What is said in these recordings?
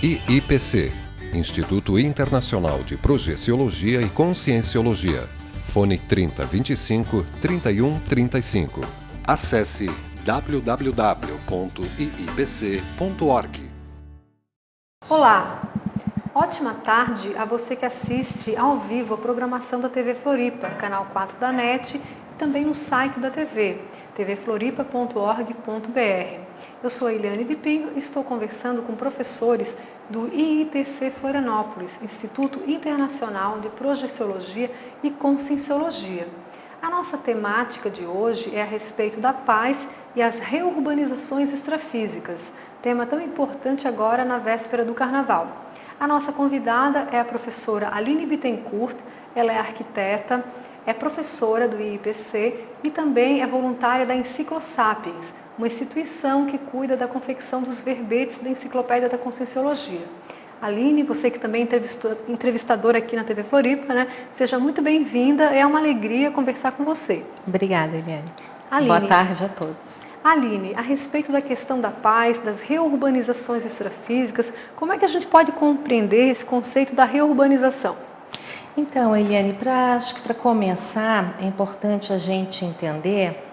IIPC, Instituto Internacional de Projeciologia e Conscienciologia. Fone 3025 3135. Acesse www.iipc.org. Olá! Ótima tarde a você que assiste ao vivo a programação da TV Floripa, canal 4 da NET e também no site da TV, tvfloripa.org.br. Eu sou a Eliane de Pinho e estou conversando com professores do IIPC Florianópolis, Instituto Internacional de Projeciologia e Conscienciologia. A nossa temática de hoje é a respeito da paz e as reurbanizações extrafísicas, tema tão importante agora na véspera do Carnaval. A nossa convidada é a professora Aline Bittencourt, ela é arquiteta, é professora do IIPC e também é voluntária da Enciclosapiens, uma instituição que cuida da confecção dos verbetes da Enciclopédia da Conscienciologia. Aline, você que também é entrevistadora aqui na TV Floripa, né? Seja muito bem-vinda, é uma alegria conversar com você. Obrigada, Eliane. Aline, boa tarde a todos. Aline, a respeito da questão da paz, das reurbanizações extrafísicas, como é que a gente pode compreender esse conceito da reurbanização? Então, Eliane, acho que para começar é importante a gente entender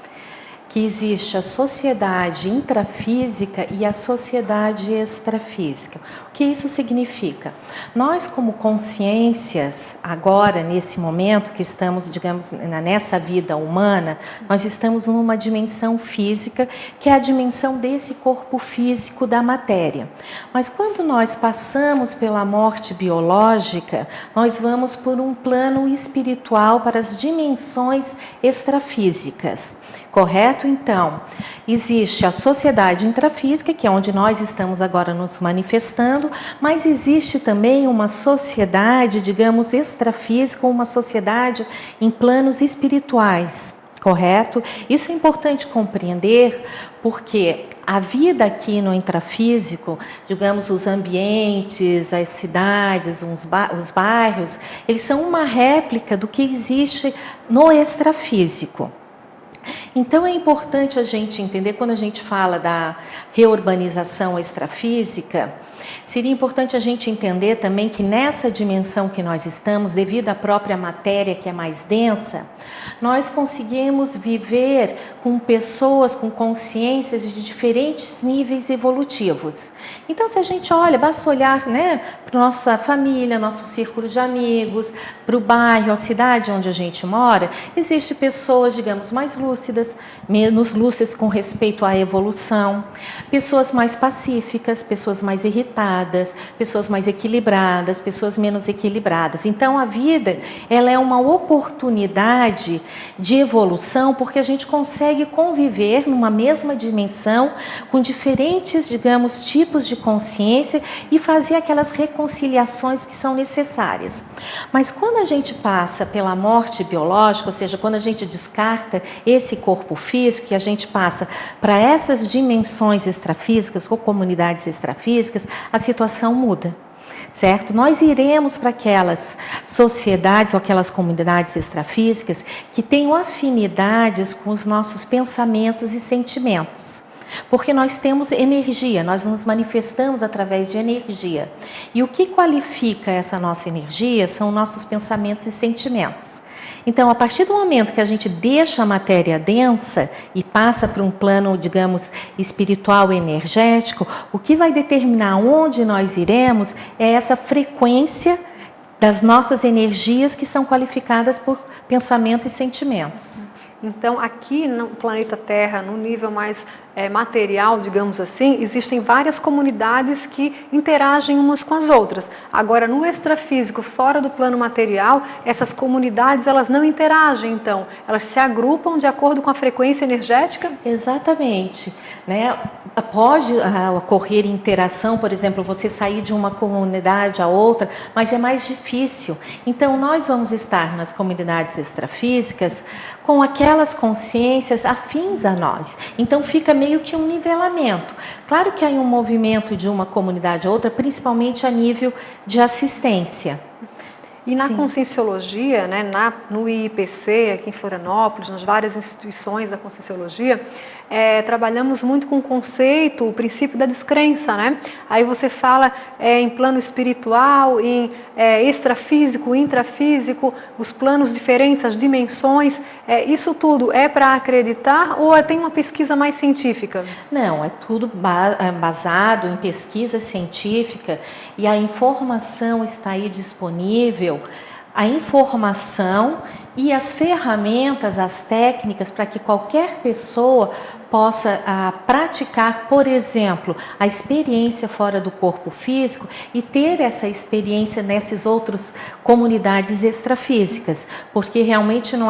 que existe a sociedade intrafísica e a sociedade extrafísica. O que isso significa? Nós, como consciências, agora, nesse momento que estamos, digamos, nessa vida humana, nós estamos numa dimensão física, que é a dimensão desse corpo físico da matéria. Mas quando nós passamos pela morte biológica, nós vamos por um plano espiritual para as dimensões extrafísicas. Correto? Então, existe a sociedade intrafísica, que é onde nós estamos agora nos manifestando, mas existe também uma sociedade, digamos, extrafísica, uma sociedade em planos espirituais. Correto? Isso é importante compreender porque a vida aqui no intrafísico, digamos, os ambientes, as cidades, os bairros, eles são uma réplica do que existe no extrafísico. Então é importante a gente entender, quando a gente fala da reurbanização extrafísica, seria importante a gente entender também que nessa dimensão que nós estamos, devido à própria matéria que é mais densa, nós conseguimos viver com pessoas com consciências de diferentes níveis evolutivos. Então, se a gente olha, basta olhar, né, para nossa família, nosso círculo de amigos, para o bairro, a cidade onde a gente mora, existem pessoas, digamos, mais lúcidas, menos lúcidas com respeito à evolução, pessoas mais pacíficas, pessoas mais irritadas, pessoas mais equilibradas, pessoas menos equilibradas. Então, a vida, ela é uma oportunidade de evolução, porque a gente consegue conviver numa mesma dimensão, com diferentes, digamos, tipos de consciência e fazer aquelas reconciliações que são necessárias. Mas quando a gente passa pela morte biológica, ou seja, quando a gente descarta esse corpo físico e a gente passa para essas dimensões extrafísicas ou comunidades extrafísicas, a situação muda. Certo? Nós iremos para aquelas sociedades ou aquelas comunidades extrafísicas que tenham afinidades com os nossos pensamentos e sentimentos. Porque nós temos energia, nós nos manifestamos através de energia. E o que qualifica essa nossa energia são nossos pensamentos e sentimentos. Então, a partir do momento que a gente deixa a matéria densa e passa para um plano, digamos, espiritual e energético, o que vai determinar onde nós iremos é essa frequência das nossas energias que são qualificadas por pensamento e sentimentos. Então, aqui no planeta Terra, no nível mais material, digamos assim, existem várias comunidades que interagem umas com as outras. Agora, no extrafísico, fora do plano material, essas comunidades elas não interagem, então. Elas se agrupam de acordo com a frequência energética? Exatamente. Né? Pode ocorrer interação, por exemplo, você sair de uma comunidade a outra, mas é mais difícil. Então, nós vamos estar nas comunidades extrafísicas com aquelas consciências afins a nós. Então, fica meio que um nivelamento. Claro que há um movimento de uma comunidade a outra, principalmente a nível de assistência. E na Sim. Conscienciologia, né, no IIPC, aqui em Florianópolis, nas várias instituições da Conscienciologia, trabalhamos muito com o conceito, o princípio da descrença, né? Aí você fala em plano espiritual, em extrafísico, intrafísico, os planos diferentes, as dimensões. Isso tudo é para acreditar ou tem uma pesquisa mais científica? Não, é tudo basado em pesquisa científica e a informação está aí disponível. A informação e as ferramentas, as técnicas para que qualquer pessoa possa praticar, por exemplo, a experiência fora do corpo físico e ter essa experiência nessas outras comunidades extrafísicas, porque realmente não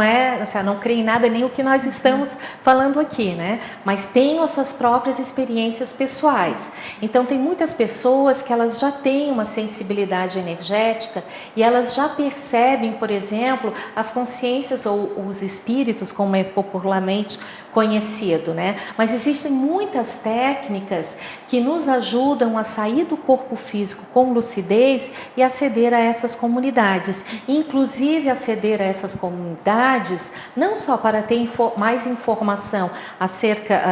creio em nada nem o que nós estamos falando aqui, né? Mas tenham as suas próprias experiências pessoais. Então tem muitas pessoas que elas já têm uma sensibilidade energética e elas já percebem, por exemplo, as consciências ou os espíritos, como é popularmente conhecido, né? Mas existem muitas técnicas que nos ajudam a sair do corpo físico com lucidez e aceder a essas comunidades. Inclusive aceder a essas comunidades, não só para ter mais informação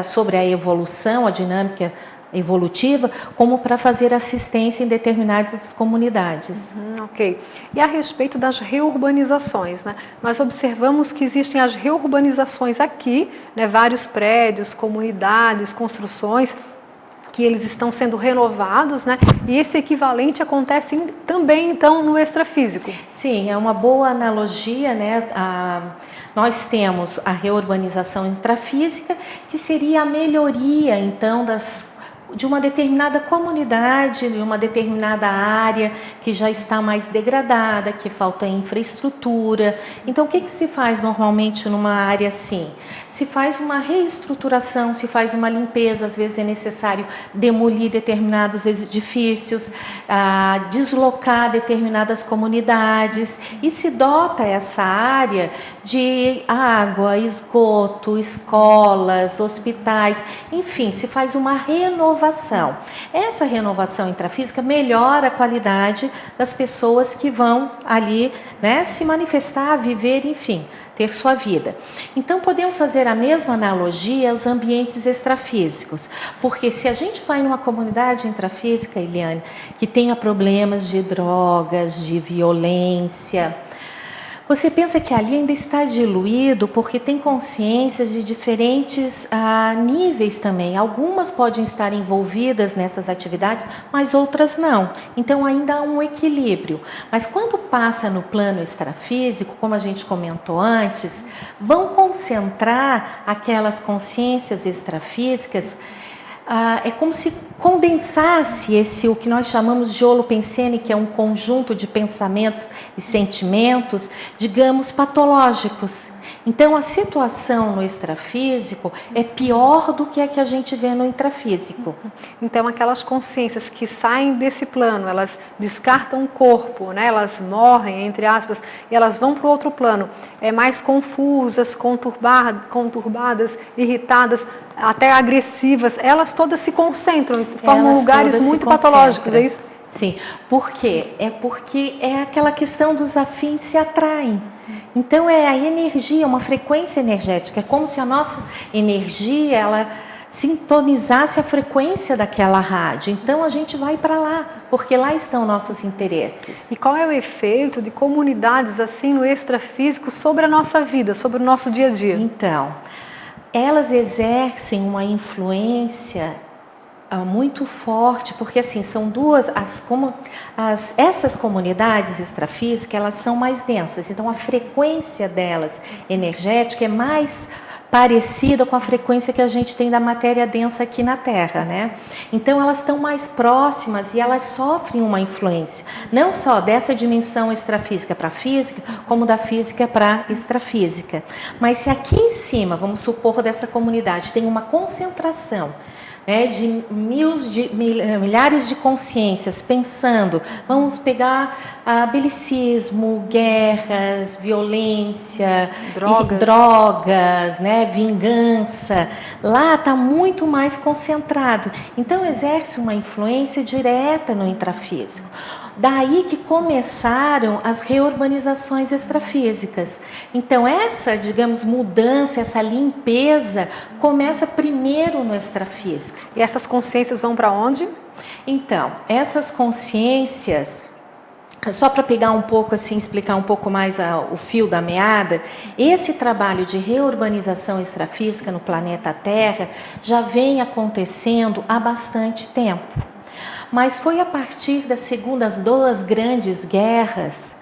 sobre a evolução, a dinâmica evolutiva, como para fazer assistência em determinadas comunidades. Ok. E a respeito das reurbanizações, né? Nós observamos que existem as reurbanizações aqui, né? Vários prédios, comunidades, construções, que eles estão sendo renovados, né? E esse equivalente acontece também, então, no extrafísico. Sim, é uma boa analogia, né? Nós temos a reurbanização intrafísica, que seria a melhoria, então, de uma determinada comunidade, de uma determinada área que já está mais degradada, que falta infraestrutura. Então, o que se faz normalmente numa área assim? Se faz uma reestruturação, se faz uma limpeza, às vezes é necessário demolir determinados edifícios, deslocar determinadas comunidades e se dota essa área de água, esgoto, escolas, hospitais, enfim, se faz uma renovação. Essa renovação intrafísica melhora a qualidade das pessoas que vão ali, né, se manifestar, viver, enfim, ter sua vida. Então, podemos fazer a mesma analogia aos ambientes extrafísicos, porque se a gente vai numa comunidade intrafísica, Eliane, que tenha problemas de drogas, de violência, você pensa que ali ainda está diluído porque tem consciências de diferentes níveis também. Algumas podem estar envolvidas nessas atividades, mas outras não. Então ainda há um equilíbrio. Mas quando passa no plano extrafísico, como a gente comentou antes, vão concentrar aquelas consciências extrafísicas. É como se condensasse o que nós chamamos de holopensene, que é um conjunto de pensamentos e sentimentos, digamos, patológicos. Então, a situação no extrafísico é pior do que a que a gente vê no intrafísico. Então, aquelas consciências que saem desse plano, elas descartam o corpo, né? Elas morrem, entre aspas, e elas vão para o outro plano, mais confusas, conturbadas, irritadas, até agressivas, elas todas se concentram, formam lugares muito patológicos, é isso? Sim, por quê? Porque é aquela questão dos afins se atraem. Então é a energia, uma frequência energética, é como se a nossa energia, ela sintonizasse a frequência daquela rádio. Então a gente vai para lá, porque lá estão nossos interesses. E qual é o efeito de comunidades assim no extrafísico sobre a nossa vida, sobre o nosso dia a dia? Então, elas exercem uma influência muito forte, porque assim, são essas comunidades extrafísicas, elas são mais densas, então a frequência delas energética é mais parecida com a frequência que a gente tem da matéria densa aqui na Terra, né? Então elas estão mais próximas e elas sofrem uma influência, não só dessa dimensão extrafísica para a física, como da física para a extrafísica. Mas se aqui em cima, vamos supor, dessa comunidade tem uma concentração, né, de milhares de consciências pensando, vamos pegar belicismo, guerras, violência, drogas, né, vingança, lá está muito mais concentrado, então exerce uma influência direta no intrafísico. daí que começaram as reurbanizações extrafísicas. Então essa, digamos, mudança, essa limpeza começa primeiro no extrafísico. E essas consciências vão para onde? Então, essas consciências, só para pegar um pouco assim, explicar um pouco mais o fio da meada, esse trabalho de reurbanização extrafísica no planeta Terra já vem acontecendo há bastante tempo. Mas foi a partir das duas grandes guerras,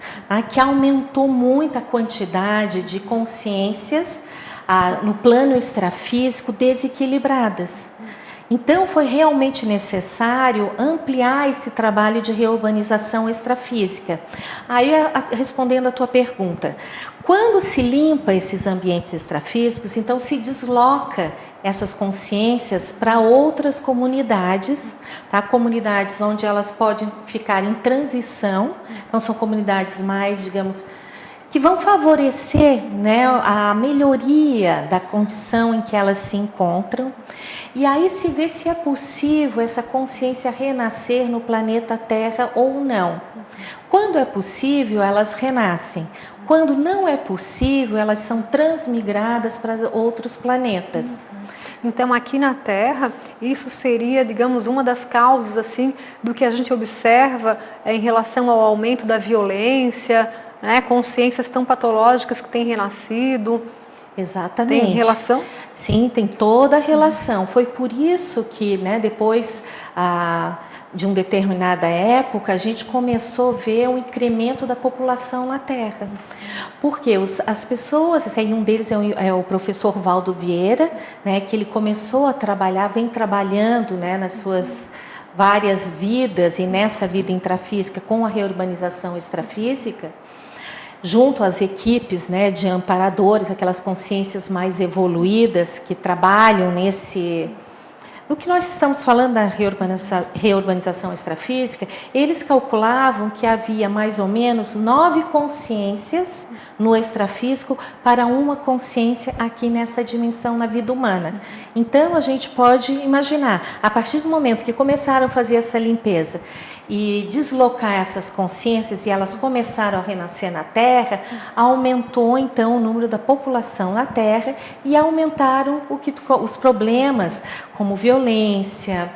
que aumentou muito a quantidade de consciências no plano extrafísico desequilibradas. Então, foi realmente necessário ampliar esse trabalho de reurbanização extrafísica. Aí, respondendo a tua pergunta, quando se limpa esses ambientes extrafísicos, então se desloca essas consciências para outras comunidades, tá? Comunidades onde elas podem ficar em transição, então são comunidades mais, digamos, que vão favorecer, né, a melhoria da condição em que elas se encontram. E aí se vê se é possível essa consciência renascer no planeta Terra ou não. Quando é possível, elas renascem. Quando não é possível, elas são transmigradas para outros planetas. Então, aqui na Terra, isso seria, digamos, uma das causas assim do que a gente observa em relação ao aumento da violência, né, consciências tão patológicas que têm renascido. Exatamente. Tem relação? Sim, tem toda a relação. Foi por isso que, né, depois de uma determinada época, a gente começou a ver um incremento da população na Terra. Porque as pessoas, assim, um deles é o professor Valdo Vieira, né, que ele começou a trabalhar, vem trabalhando, né, nas suas várias vidas e nessa vida intrafísica com a reurbanização extrafísica, junto às equipes, né, de amparadores, aquelas consciências mais evoluídas que trabalham no que nós estamos falando da reurbanização extrafísica, eles calculavam que havia mais ou menos 9 consciências no extrafísico para uma consciência aqui nessa dimensão na vida humana. Então, a gente pode imaginar, a partir do momento que começaram a fazer essa limpeza e deslocar essas consciências e elas começaram a renascer na Terra, aumentou então o número da população na Terra e aumentaram os problemas como violência,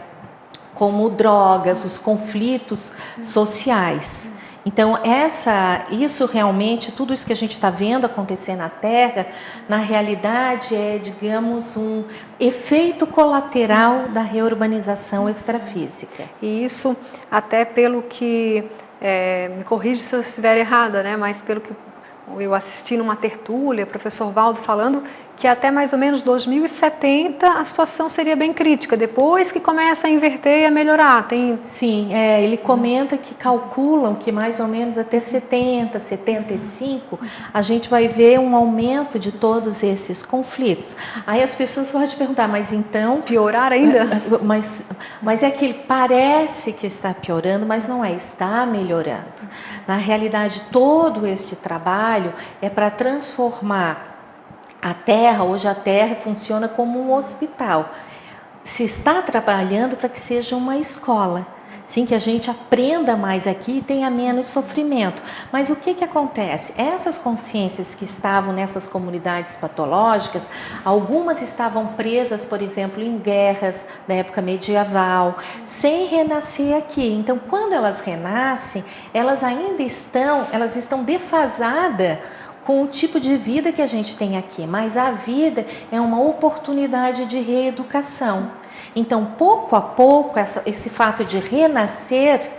como drogas, os conflitos sociais. Então, isso realmente, tudo isso que a gente está vendo acontecer na Terra, na realidade é, digamos, um efeito colateral da reurbanização extrafísica. E isso, até pelo que, me corrige se eu estiver errada, né? Mas pelo que eu assisti numa tertúlia, o professor Valdo falando que até mais ou menos 2070 a situação seria bem crítica, depois que começa a inverter e a melhorar. Sim, ele comenta que calculam que mais ou menos até 70, 75, a gente vai ver um aumento de todos esses conflitos. Aí as pessoas podem perguntar, mas então... Piorar ainda? Mas é que parece que está piorando, mas não é, está melhorando. Na realidade, todo este trabalho é para transformar a Terra. Hoje a Terra funciona como um hospital. Se está trabalhando para que seja uma escola, sim, que a gente aprenda mais aqui e tenha menos sofrimento. Mas o que acontece? Essas consciências que estavam nessas comunidades patológicas, algumas estavam presas, por exemplo, em guerras da época medieval, sem renascer aqui. Então, quando elas renascem, elas estão defasadas com o tipo de vida que a gente tem aqui, mas a vida é uma oportunidade de reeducação. Então, pouco a pouco, esse fato de renascer,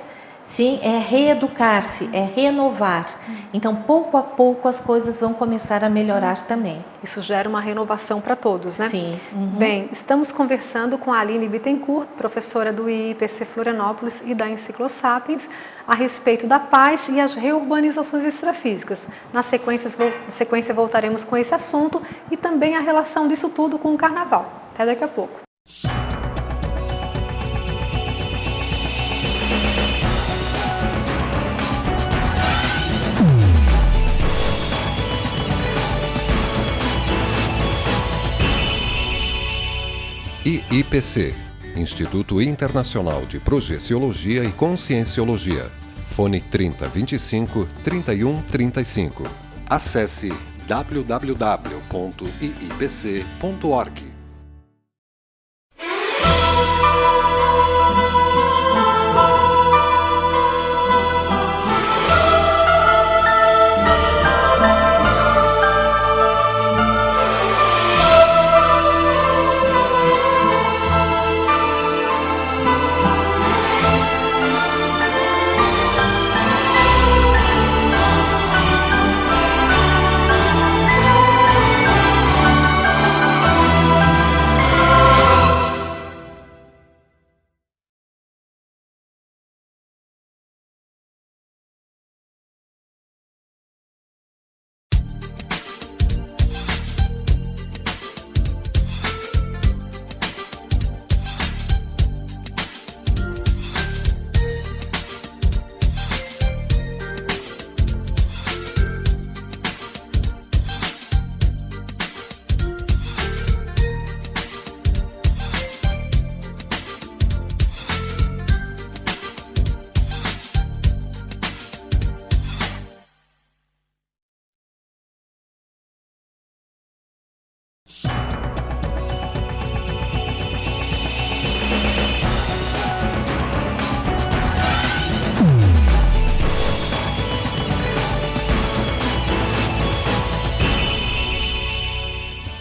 sim, é reeducar-se, é renovar. Então, pouco a pouco, as coisas vão começar a melhorar também. Isso gera uma renovação para todos, né? Sim. Uhum. Bem, estamos conversando com a Aline Bittencourt, professora do IIPC Florianópolis e da Enciclosapiens, a respeito da paz e as reurbanizações extrafísicas. Na sequência voltaremos com esse assunto e também a relação disso tudo com o Carnaval. Até daqui a pouco. IIPC, Instituto Internacional de Projeciologia e Conscienciologia. Fone 3025 3135. Acesse www.iipc.org.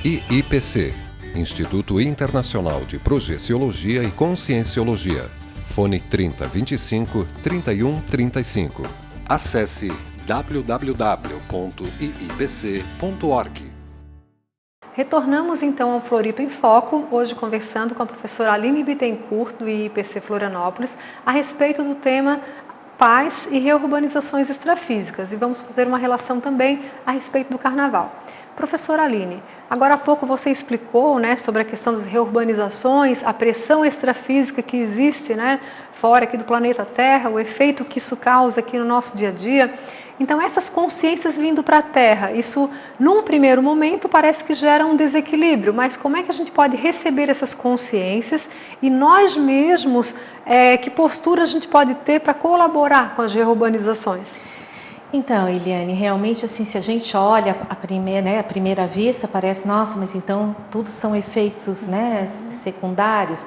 IIPC, Instituto Internacional de Projeciologia e Conscienciologia. Fone 3025 3135. Acesse www.iipc.org. Retornamos então ao Floripa em Foco, hoje conversando com a professora Aline Bittencourt, do IIPC Florianópolis, a respeito do tema paz e reurbanizações extrafísicas. E vamos fazer uma relação também a respeito do carnaval. Professora Aline, agora há pouco você explicou, né, sobre a questão das reurbanizações, a pressão extrafísica que existe, né, fora aqui do planeta Terra, o efeito que isso causa aqui no nosso dia a dia. Então, essas consciências vindo para a Terra, isso, num primeiro momento, parece que gera um desequilíbrio, mas como é que a gente pode receber essas consciências e nós mesmos, que postura a gente pode ter para colaborar com as reurbanizações? Então, Eliane, realmente assim, se a gente olha à primeira vista, parece, nossa, mas então tudo são efeitos, né, secundários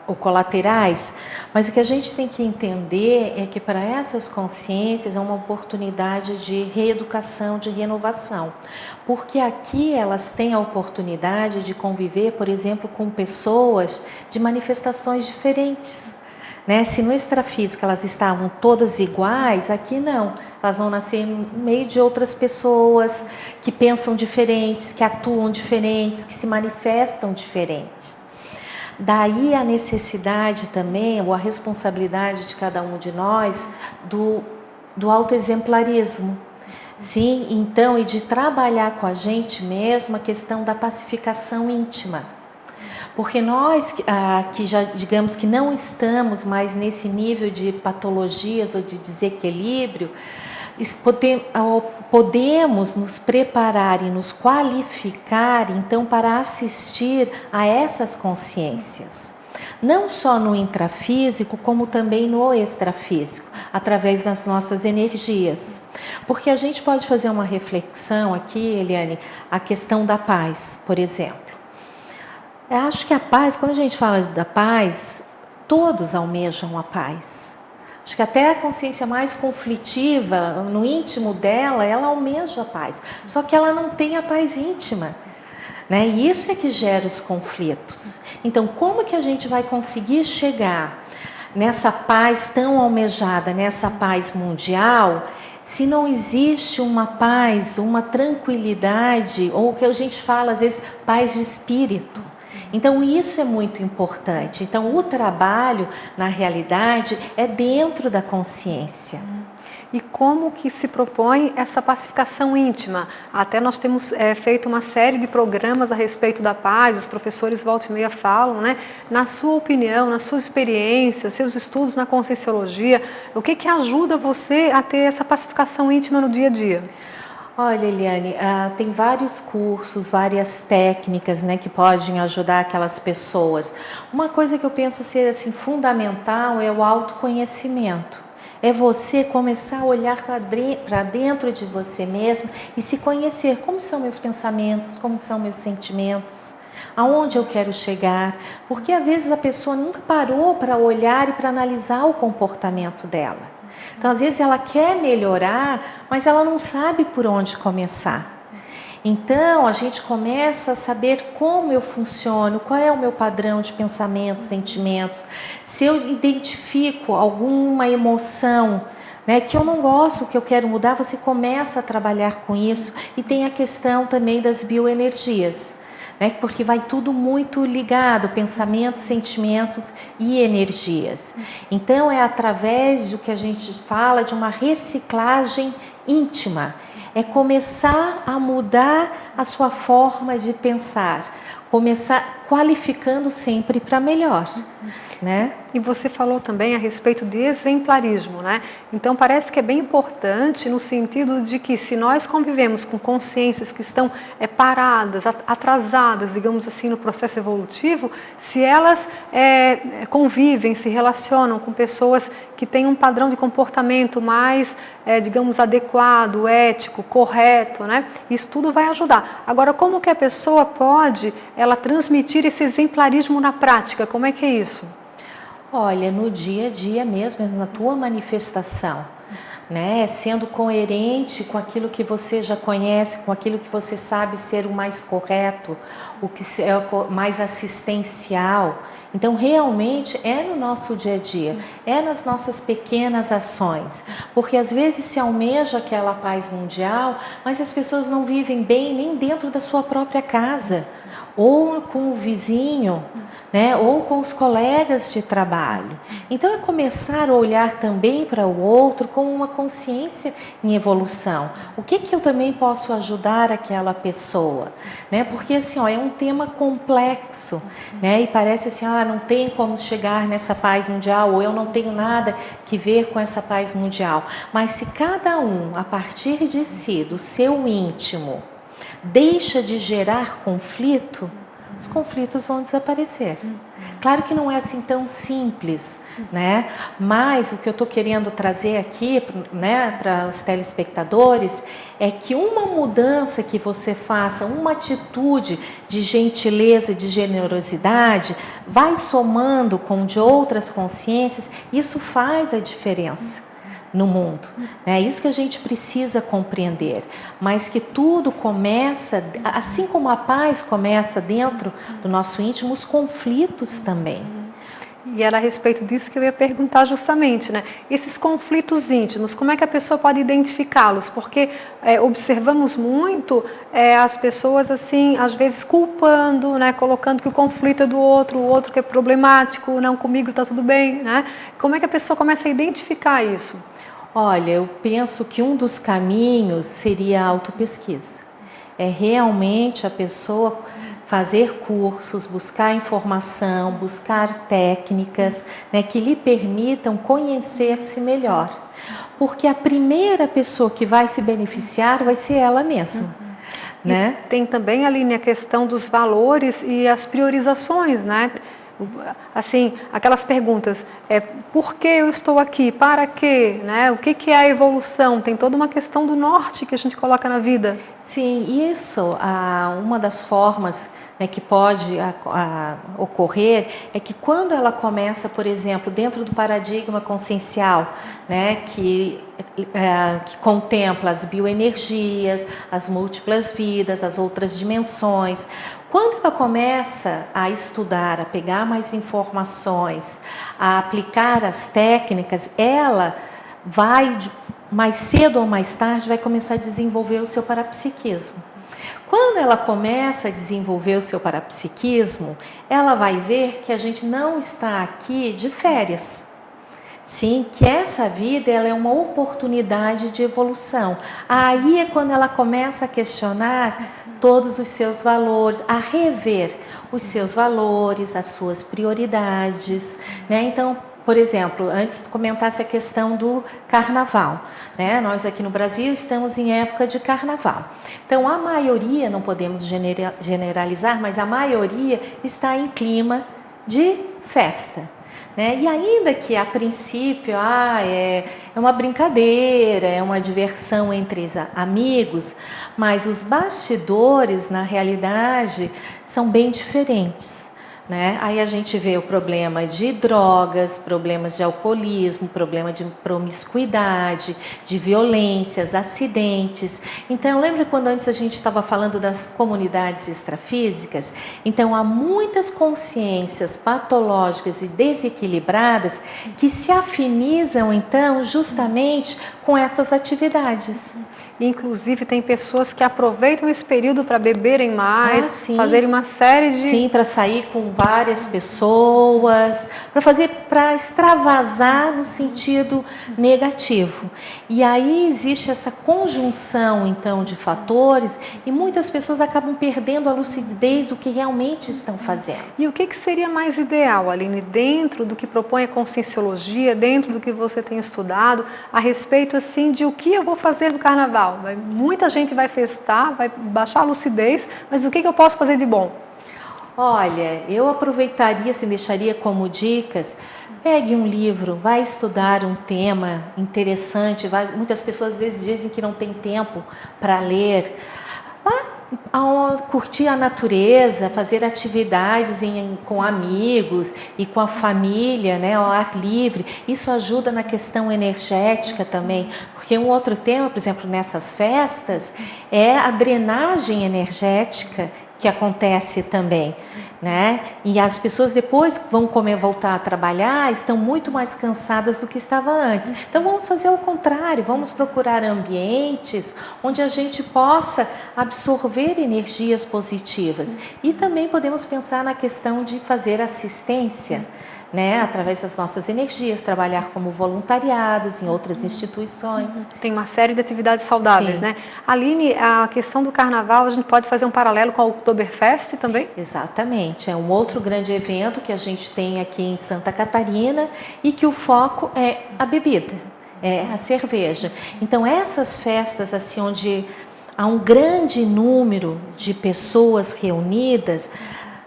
ou colaterais, mas o que a gente tem que entender é que para essas consciências é uma oportunidade de reeducação, de renovação, porque aqui elas têm a oportunidade de conviver, por exemplo, com pessoas de manifestações diferentes. Né? Se no extrafísico elas estavam todas iguais, aqui não. Elas vão nascer no meio de outras pessoas que pensam diferentes, que atuam diferentes, que se manifestam diferente. Daí a necessidade também, ou a responsabilidade de cada um de nós, do autoexemplarismo. Sim, então, e de trabalhar com a gente mesmo a questão da pacificação íntima. Porque nós que já, digamos que não estamos mais nesse nível de patologias ou de desequilíbrio, podemos nos preparar e nos qualificar, então, para assistir a essas consciências. Não só no intrafísico, como também no extrafísico, através das nossas energias. Porque a gente pode fazer uma reflexão aqui, Eliane, a questão da paz, por exemplo. Eu acho que a paz, quando a gente fala da paz, todos almejam a paz. Acho que até a consciência mais conflitiva, no íntimo dela, ela almeja a paz. Só que ela não tem a paz íntima, né? E isso é que gera os conflitos. Então, como que a gente vai conseguir chegar nessa paz tão almejada, nessa paz mundial, se não existe uma paz, uma tranquilidade, ou o que a gente fala às vezes, paz de espírito? Então, isso é muito importante. Então, o trabalho, na realidade, é dentro da consciência. E como que se propõe essa pacificação íntima? Até nós temos feito uma série de programas a respeito da paz, os professores volta e meia falam, né? Na sua opinião, nas suas experiências, seus estudos na Conscienciologia, o que ajuda você a ter essa pacificação íntima no dia a dia? Olha, Eliane, tem vários cursos, várias técnicas, né, que podem ajudar aquelas pessoas. Uma coisa que eu penso ser assim, fundamental é o autoconhecimento. é você começar a olhar para dentro de você mesmo e se conhecer. Como são meus pensamentos, como são meus sentimentos, aonde eu quero chegar. Porque às vezes a pessoa nunca parou para olhar e para analisar o comportamento dela. Então às vezes ela quer melhorar, mas ela não sabe por onde começar. Então, a gente começa a saber como eu funciono, qual é o meu padrão de pensamentos, sentimentos. Se eu identifico alguma emoção, né, que eu não gosto, que eu quero mudar, você começa a trabalhar com isso. E tem a questão também das bioenergias, né, porque vai tudo muito ligado, pensamentos, sentimentos e energias. Então, é através do que a gente fala de uma reciclagem íntima. É começar a mudar a sua forma de pensar, começar qualificando sempre para melhor, né? E você falou também a respeito de exemplarismo, né? Então parece que é bem importante no sentido de que se nós convivemos com consciências que estão paradas, atrasadas, digamos assim, no processo evolutivo, se elas convivem, se relacionam com pessoas que têm um padrão de comportamento mais, digamos, adequado, ético, correto, né? Isso tudo vai ajudar. Agora, como que a pessoa pode, ela transmitir esse exemplarismo na prática? Como é que é isso? Olha, no dia a dia mesmo, na tua manifestação, né? Sendo coerente com aquilo que você já conhece, com aquilo que você sabe ser o mais correto, o que é o mais assistencial. Então, realmente é no nosso dia a dia, é nas nossas pequenas ações, porque às vezes se almeja aquela paz mundial, mas as pessoas não vivem bem nem dentro da sua própria casa, ou com o vizinho, né, ou com os colegas de trabalho. Então é começar a olhar também para o outro com uma consciência em evolução. O que eu também posso ajudar aquela pessoa, né? Porque assim, ó, é um tema complexo, né? E parece assim, não tem como chegar nessa paz mundial, ou eu não tenho nada que ver com essa paz mundial. Mas se cada um, a partir de si, do seu íntimo, deixa de gerar conflito, os conflitos vão desaparecer. Claro que não é assim tão simples, né? Mas o que eu estou querendo trazer aqui, né, para os telespectadores, é que uma mudança que você faça, uma atitude de gentileza, de generosidade, vai somando com de outras consciências, isso faz a diferença no mundo. É isso que a gente precisa compreender, mas que tudo começa, assim como a paz começa dentro do nosso íntimo, os conflitos também. E era a respeito disso que eu ia perguntar justamente, né? Esses conflitos íntimos, como é que a pessoa pode identificá-los? Porque observamos muito as pessoas, assim, às vezes culpando, né? Colocando que o conflito é do outro, o outro que é problemático, não, comigo está tudo bem, né? Como é que a pessoa começa a identificar isso? Olha, eu penso que um dos caminhos seria a autopesquisa. É realmente a pessoa fazer cursos, buscar informação, buscar técnicas, né, que lhe permitam conhecer-se melhor. Porque a primeira pessoa que vai se beneficiar vai ser ela mesma. Né? E tem também, Aline, a questão dos valores e as priorizações, né? Assim, aquelas perguntas, por que eu estou aqui, para quê, né? O que é a evolução? Tem toda uma questão do norte que a gente coloca na vida. Sim, isso, uma das formas, né, que pode ocorrer é que quando ela começa, por exemplo, dentro do paradigma consciencial, né, que contempla as bioenergias, as múltiplas vidas, as outras dimensões, quando ela começa a estudar, a pegar mais informações, a aplicar as técnicas, ela vai, mais cedo ou mais tarde, vai começar a desenvolver o seu parapsiquismo. Quando ela começa a desenvolver o seu parapsiquismo, ela vai ver que a gente não está aqui de férias. Sim, que essa vida ela é uma oportunidade de evolução. Aí é quando ela começa a questionar todos os seus valores, a rever os seus valores, as suas prioridades, né? Então, por exemplo, antes de comentasse a questão do carnaval, né? Nós aqui no Brasil estamos em época de carnaval. Então, a maioria, não podemos generalizar, mas a maioria está em clima de festa. né? E ainda que a princípio é uma brincadeira, é uma diversão entre amigos, mas os bastidores, na realidade, são bem diferentes, né? Aí a gente vê o problema de drogas, problemas de alcoolismo, problema de promiscuidade, de violências, acidentes. Então, lembra quando antes a gente estava falando das comunidades extrafísicas? Então, há muitas consciências patológicas e desequilibradas que se afinizam, então, justamente com essas atividades. Inclusive, tem pessoas que aproveitam esse período para beberem mais, fazerem uma série de... Sim, para sair com várias pessoas, para extravasar no sentido negativo. E aí existe essa conjunção, então, de fatores e muitas pessoas acabam perdendo a lucidez do que realmente estão fazendo. E o que seria mais ideal, Aline, dentro do que propõe a Conscienciologia, dentro do que você tem estudado, a respeito, assim, de o que eu vou fazer no Carnaval? Muita gente vai festar, vai baixar a lucidez, mas o que eu posso fazer de bom? Olha, eu aproveitaria, assim, deixaria como dicas, pegue um livro, vai estudar um tema interessante, muitas pessoas às vezes dizem que não tem tempo para ler, curtir a natureza, fazer atividades com amigos e com a família, né, ao ar livre. Isso ajuda na questão energética também, porque um outro tema, por exemplo, nessas festas, é a drenagem energética que acontece também, né? E as pessoas depois que vão voltar a trabalhar estão muito mais cansadas do que estava antes. Então vamos fazer o contrário, vamos procurar ambientes onde a gente possa absorver energias positivas. E também podemos pensar na questão de fazer assistência, né, através das nossas energias, trabalhar como voluntariados em outras instituições. Tem uma série de atividades saudáveis, né? Aline, a questão do Carnaval, a gente pode fazer um paralelo com a Oktoberfest também? Exatamente, é um outro grande evento que a gente tem aqui em Santa Catarina e que o foco é a bebida, é a cerveja. Então essas festas assim onde há um grande número de pessoas reunidas,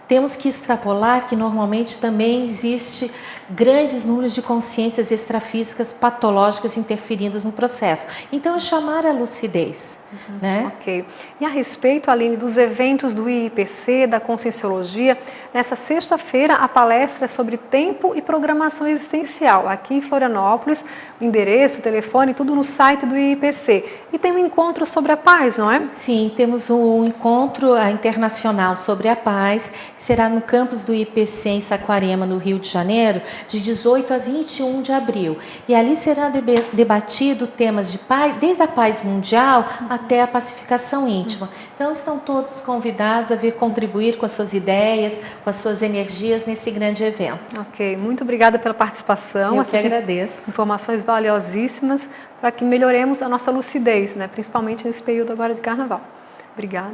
temos que extrapolar que normalmente também existe grandes números de consciências extrafísicas patológicas interferindo no processo. Então, é chamar a lucidez. Né? Ok. E a respeito, Aline, dos eventos do IIPC, da Conscienciologia, nessa sexta-feira a palestra é sobre tempo e programação existencial, aqui em Florianópolis, o endereço, o telefone, tudo no site do IIPC. E tem um encontro sobre a paz, não é? Sim, temos um encontro internacional sobre a paz, que será no campus do IIPC em Saquarema, no Rio de Janeiro, de 18 a 21 de abril. E ali será debatido temas de paz, desde a paz mundial até a pacificação íntima. Então, estão todos convidados a vir contribuir com as suas ideias, com as suas energias nesse grande evento. Ok, muito obrigada pela participação. Eu que agradeço. Informações valiosíssimas para que melhoremos a nossa lucidez, né? Principalmente nesse período agora de Carnaval. Obrigada.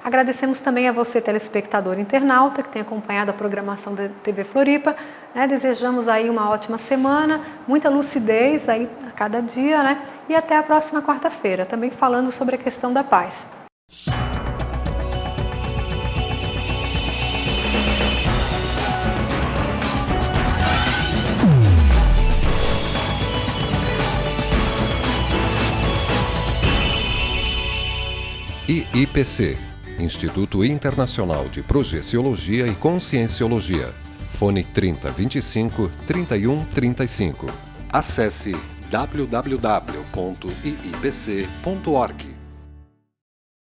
Agradecemos também a você, telespectador internauta, que tem acompanhado a programação da TV Floripa. Né? Desejamos aí uma ótima semana, muita lucidez aí a cada dia, né? E até a próxima quarta-feira, também falando sobre a questão da paz. IIPC, Instituto Internacional de Projeciologia e Conscienciologia. Fone 3025 3135. Acesse www.iipc.org.